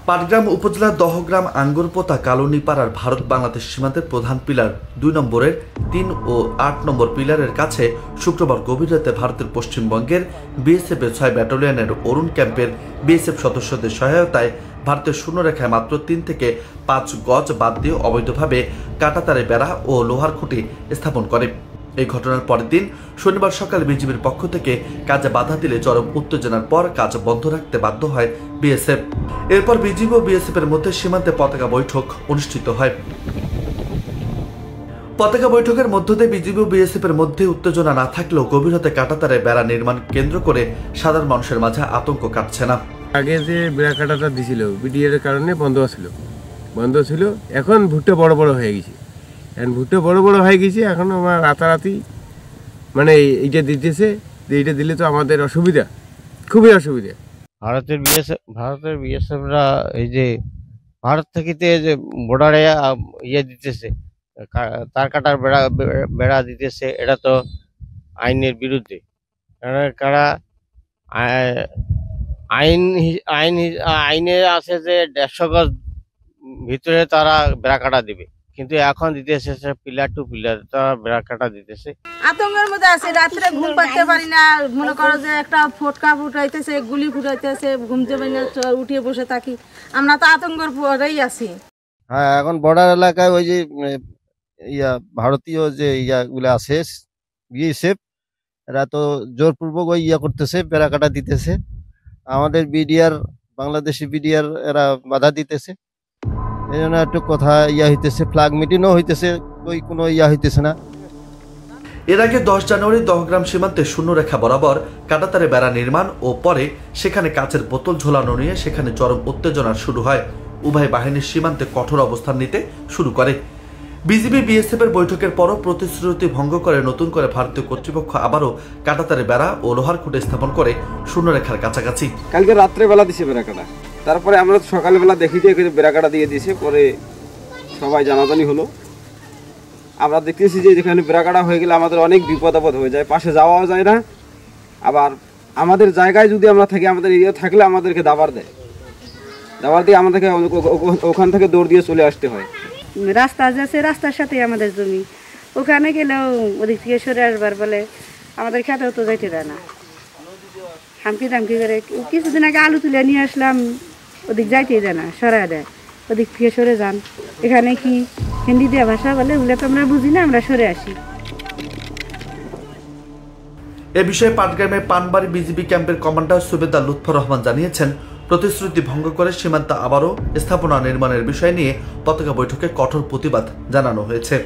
পাটগ্রাম উপজেলার দহগ্রাম আঙ্গুরপোতা কালুনিপাড়ার ভারত বাংলাদেশ সীমান্তের প্রধান পিলার 2 নম্বরের 3 ও 8 নম্বর পিলারের কাছে শুক্রবার গভীর রাতে ভারতের পশ্চিমবঙ্গের বিএসএফের 6 ব্যাটালিয়নের অরুণ ক্যাম্পের বিএসএফ সদস্যদের সহায়তায় ভারতের শূন্যরেখায় মাত্র 3 থেকে 5 গজ বাদ দিয়ে অবৈধভাবে কাঁটাতারে বেড়া ও লোহার খুঁটি স্থাপন করে। এই ঘটনার পরের দিন শনিবার সকালে বিজিবির পক্ষ থেকে কাজে বাধা দিলে চরম উত্তেজনার পর কাজ বন্ধ রাখতে বাধ্য হয় বিএসএফ। এরপর বিজিবি ও বিএসএফ এর মধ্যে সীমান্তে পতাকা বৈঠক অনুষ্ঠিত হয়। পতাকা বৈঠকের মধ্য দিয়ে বিজিবি ও বিএসএফ এর মধ্যে উত্তেজনা না থাকলেও গভীর রাতে কাঁটাতারে বেড়া নির্মাণ কেন্দ্র করে সাধারণ মানুষের মাঝে আতঙ্ক কাটছে না। আগে যে বেড়া কাটাটা দিছিল বিডিআর এর কারণে বন্ধ ছিল, এখন ভুট্টা বড় বড় হয়ে গেছে। ভুট্টা বড় বড় হয়ে গেছে, এখন আমার রাতারাতি মানে এইটা দিতেছে, এইটা দিলে তো আমাদের অসুবিধা, খুবই অসুবিধা। ভারতের বিএসএফরা এই যে ভারত থেকে যে বর্ডারে দিতেছে, তার কাটার বেড়া দিতেছে, এটা তো আইনের বিরুদ্ধে। কারা আইনে আছে যে 150 গজ ভিতরে তারা বেড়া কাটা দিবে, কিন্তু এখন দিতেছে পিলার টু পিলার তারা বেড়া কাটা দিতেছে। আতঙ্কের মধ্যে আছে, রাত্রে ঘুম পাড়তে পারি না। মনে করো যে একটা ফটকা ফুটাইতেছে, গুলি ফুটাইতেছে, ঘুম যাবে না, উঠিয়ে বসে থাকি। আমরা তো আতঙ্কের পরেই আছি। হ্যাঁ, এখন বর্ডার এলাকায় ওই যে ভারতীয় যে গুলো আছে বিএসএফ, এরা তো জোরপূর্বক ওই করতেছে, বেড়া কাটা দিতেছে। আমাদের বিডিআর, বাংলাদেশি বিডিআর এরা বাধা দিতেছে। এই জন্য একটু কথা হইতেছে, ফ্ল্যাগ মিটিংও হইতেছে, কোনো হইতেছে না। এর আগে 10 জানুয়ারি দহগ্রাম সীমান্তে শূন্যরেখা বরাবর কাঁটাতারে বেড়া নির্মাণ ও পরে সেখানে কাচের বোতল ঝোলানো নিয়ে সেখানে চরম উত্তেজনা শুরু হয়। উভয় বাহিনীর সীমান্তে কঠোর অবস্থান নিতে শুরু করে। বিজিবি বিএসএফ এর বৈঠকের পরও প্রতিশ্রুতি ভঙ্গ করে নতুন করে ভারতীয় কর্তৃপক্ষ আবারও কাঁটাতারে বেড়া ও লোহার খুঁটে স্থাপন করে শূন্যরেখার কাছাকাছি। কালকে রাত্রে বেলা দিছে বেড়া কাটা, তারপরে আমরা সকালবেলা দেখি যে বেড়া কাটা দিয়ে দিয়েছে, পরে সবাই জানাজানি হলো। আমরা দেখতেছি যে যেখানে বেড়া কাটা হয়ে গেলে আমাদের অনেক বিপদ আপদ হয়ে যায়, পাশে যাওয়াও যায় না। আবার আমাদের জায়গায় যদি আমরা থাকি, আমাদের এরিয়া থাকলে আমাদেরকে দাবার দিয়ে আমাদেরকে ওখান থেকে দৌড় দিয়ে চলে আসতে হয়। রাস্তা আছে, রাস্তার সাথে আমাদের জমি, ওখানে গেলেও ওদিক থেকে সরে আসবার বলে আমাদের খেতেও তো যাইতে দেয় না। হামকি দামকি করে কিছুদিন আগে আলু তুলে নিয়ে আসলাম, ওদিক যাইতেই দেয় না, সরাই দেয়, ওদিক থেকে সরে যান। এখানে কি হিন্দি দিয়ে ভাষা বলে, ওগুলো তো আমরা বুঝি না, আমরা সরে আসি। এ বিষয়ে পাটগ্রামে পানবাড়ি বিজিবি ক্যাম্পের কমান্ডার সুবেদার লুৎফর রহমান জানিয়েছেন, প্রতিশ্রুতি ভঙ্গ করে সীমান্তে আবারও স্থাপনা নির্মাণের বিষয় নিয়ে পতাকা বৈঠকে কঠোর প্রতিবাদ জানানো হয়েছে।